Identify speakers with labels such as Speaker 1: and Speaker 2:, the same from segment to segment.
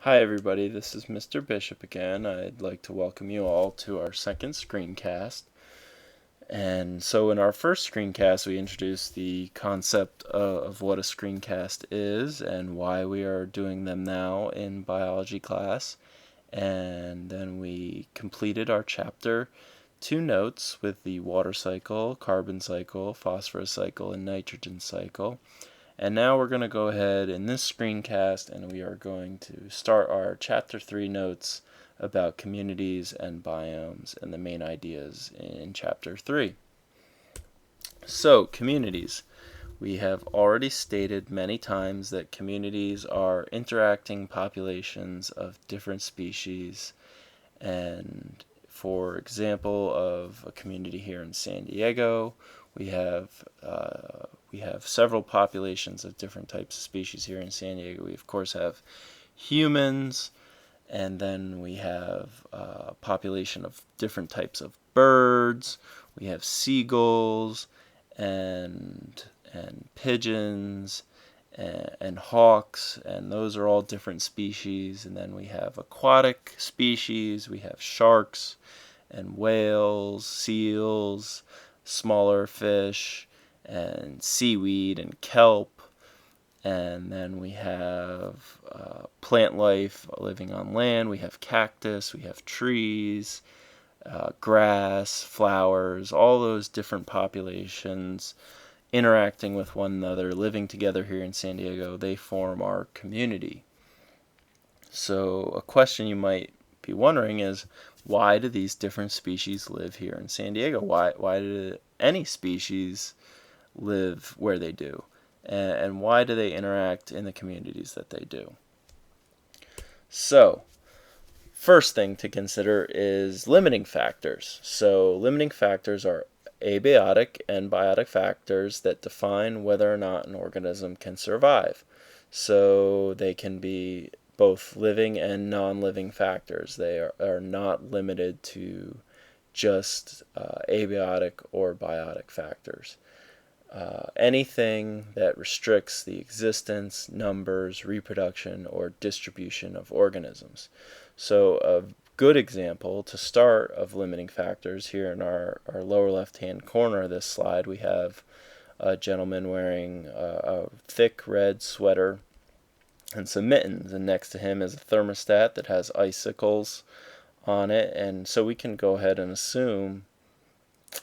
Speaker 1: Hi everybody, this is Mr. Bishop again. I'd like to welcome you all to our second screencast. And so in our first screencast, we introduced the concept of what a screencast is and why we are doing them now in biology class. And then we completed our chapter 2 notes with the water cycle, carbon cycle, phosphorus cycle, and nitrogen cycle. And now we're going to go ahead in this screencast and we are going to start our Chapter 3 notes about communities and biomes and the main ideas in Chapter 3. So, communities. We have already stated many times that communities are interacting populations of different species, and for example of a community here in San Diego, we have several populations of different types of species here in San Diego. We of course have humans, and then we have a population of different types of birds. We have seagulls and pigeons and hawks, and those are all different species. And then we have aquatic species. We have sharks and whales, seals, smaller fish, and seaweed and kelp. And then we have plant life living on land. We have cactus, we have trees, grass, flowers, all those different populations interacting with one another, living together here in San Diego. They form our community. So a question you might be wondering is, why do these different species live here in San Diego? Why do any species live where they do? And why do they interact in the communities that they do? So, first thing to consider is limiting factors. So, limiting factors are abiotic and biotic factors that define whether or not an organism can survive. So, they can be both living and non-living factors. They are not limited to just abiotic or biotic factors. Anything that restricts the existence, numbers, reproduction, or distribution of organisms. So a good example to start of limiting factors, here in our lower left-hand corner of this slide, we have a gentleman wearing a thick red sweater and some mittens, and next to him is a thermostat that has icicles on it, and so we can go ahead and assume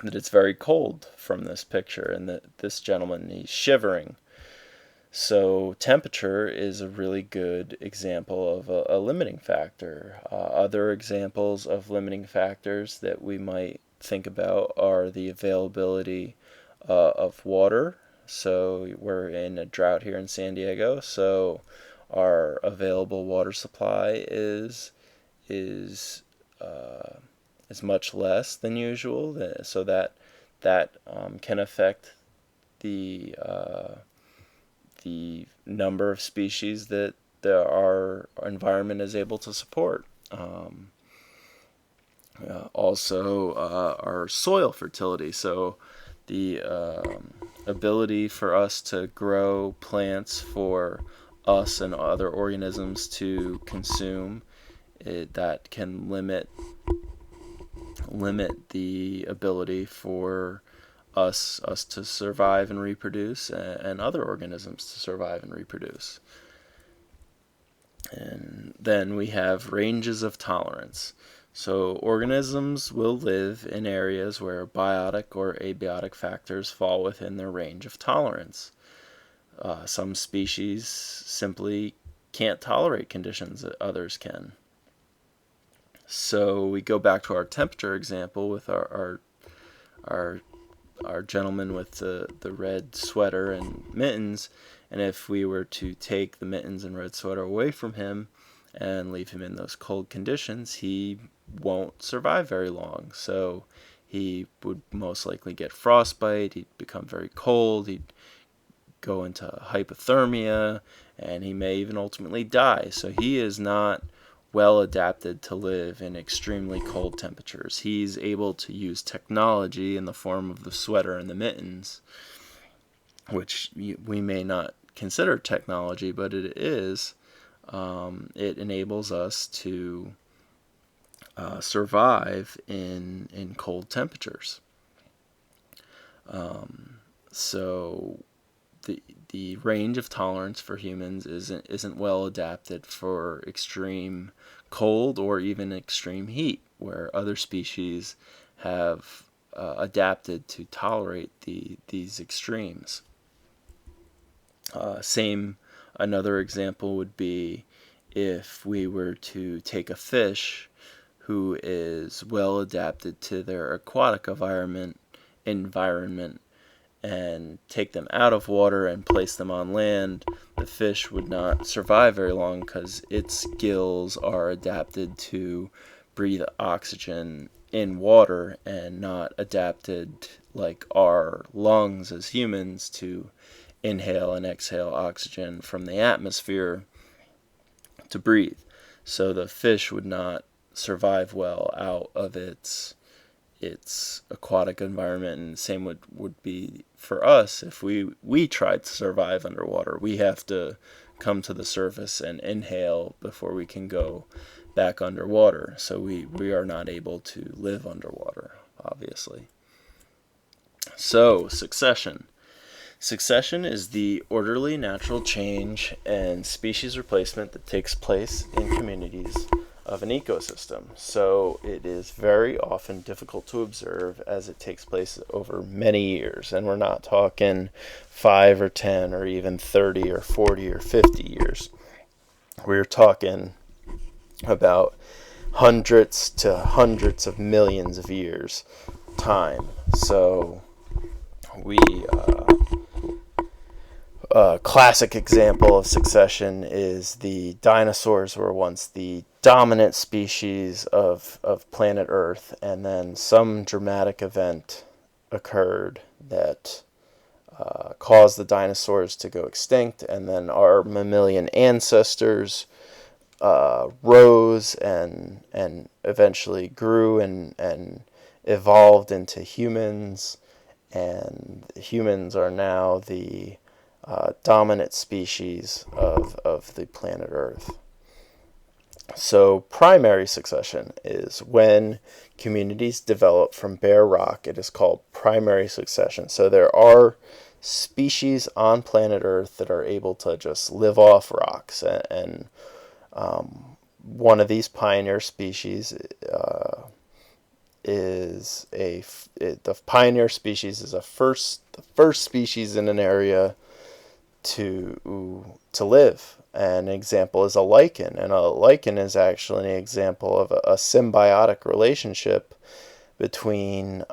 Speaker 1: that it's very cold from this picture, and that this gentleman, he's shivering. So temperature is a really good example of a limiting factor. Other examples of limiting factors that we might think about are the availability of water. So we're in a drought here in San Diego, so our available water supply is much less than usual, so that can affect the number of species that our environment is able to support. Also, our soil fertility. So the ability for us to grow plants for us and other organisms to consume, that can limit the ability for us to survive and reproduce, and other organisms to survive and reproduce. And then we have ranges of tolerance. So organisms will live in areas where biotic or abiotic factors fall within their range of tolerance. Some species simply can't tolerate conditions that others can. So we go back to our temperature example with our gentleman with the red sweater and mittens, and if we were to take the mittens and red sweater away from him and leave him in those cold conditions, he won't survive very long. So he would most likely get frostbite, he'd become very cold, he'd go into hypothermia, and he may even ultimately die. So he is not well adapted to live in extremely cold temperatures. He's able to use technology in the form of the sweater and the mittens, which we may not consider technology, but it is, It enables us to survive in cold temperatures. So the range of tolerance for humans isn't well adapted for extreme cold or even extreme heat, where other species have adapted to tolerate these extremes. Another example would be if we were to take a fish who is well adapted to their aquatic environment and take them out of water and place them on land, the fish would not survive very long because its gills are adapted to breathe oxygen in water and not adapted like our lungs as humans to inhale and exhale oxygen from the atmosphere to breathe. So the fish would not survive well out of its aquatic environment, and the same would be for us if we tried to survive underwater. We have to come to the surface and inhale before we can go back underwater. So we are not able to live underwater, obviously. So, succession. Succession is the orderly natural change and species replacement that takes place in communities of an ecosystem. So it is very often difficult to observe as it takes place over many years. And we're not talking 5 or 10 or even 30 or 40 or 50 years. We're talking about hundreds to hundreds of millions of years time. So a classic example of succession is the dinosaurs were once the dominant species of planet Earth, and then some dramatic event occurred that caused the dinosaurs to go extinct, and then our mammalian ancestors rose and eventually grew and evolved into humans, and humans are now the dominant species of the planet Earth. So primary succession is when communities develop from bare rock. It is called primary succession. So there are species on planet Earth that are able to just live off rocks, and one of these pioneer species the pioneer species is the first species in an area to live. An example is a lichen, and a lichen is actually an example of a symbiotic relationship between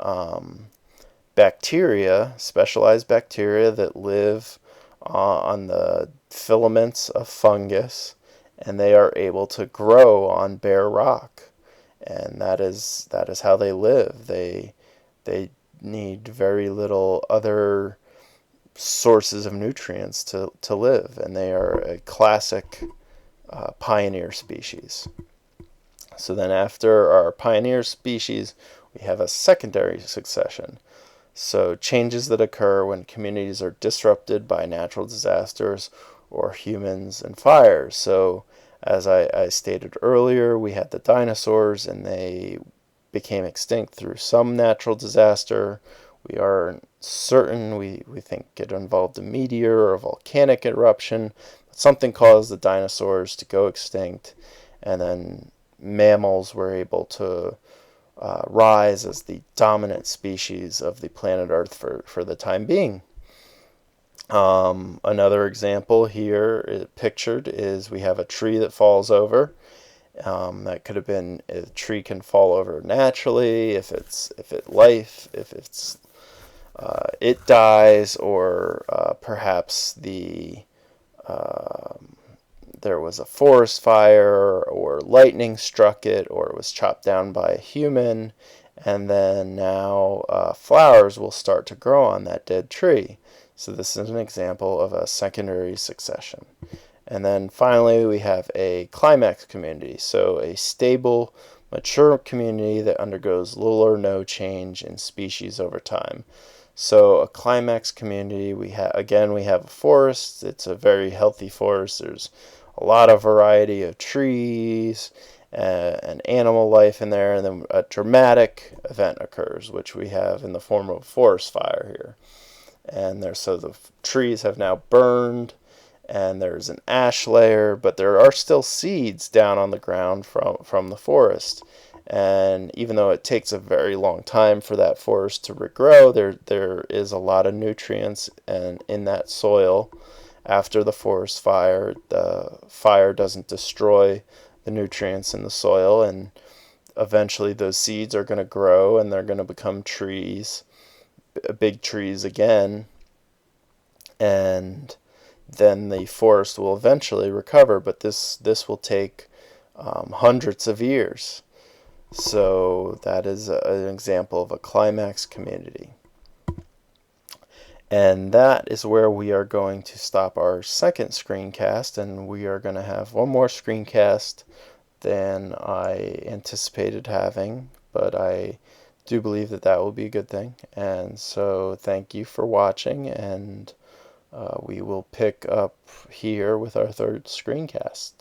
Speaker 1: bacteria, specialized bacteria that live on the filaments of fungus, and they are able to grow on bare rock, and that is how they live. They need very little other sources of nutrients to live, and they are a classic pioneer species. So then after our pioneer species, we have a secondary succession. So changes that occur when communities are disrupted by natural disasters or humans and fires. So as I stated earlier, we had the dinosaurs, and they became extinct through some natural disaster. We are certain, we think it involved a meteor or a volcanic eruption, but something caused the dinosaurs to go extinct, and then mammals were able to rise as the dominant species of the planet Earth for the time being. Another example here pictured is we have a tree that falls over. That could have been, a tree can fall over naturally if it dies, or perhaps there was a forest fire, or lightning struck it, or it was chopped down by a human, and then now flowers will start to grow on that dead tree. So this is an example of a secondary succession. And then finally we have a climax community, so a stable, mature community that undergoes little or no change in species over time. So a climax community, we have a forest. It's a very healthy forest. There's a a lot of variety of trees and animal life in there, and then a dramatic event occurs, which we have in the form of a forest fire here. And so the trees have now burned, and there's an ash layer, but there are still seeds down on the ground from the forest. And even though it takes a very long time for that forest to regrow, there is a lot of nutrients and in that soil. After the forest fire, the fire doesn't destroy the nutrients in the soil, and eventually those seeds are going to grow and they're going to become trees, big trees again, and then the forest will eventually recover, but this will take hundreds of years. So that is an example of a climax community. And that is where we are going to stop our second screencast, and we are going to have one more screencast than I anticipated having, but I do believe that that will be a good thing. And so thank you for watching, and we will pick up here with our third screencast.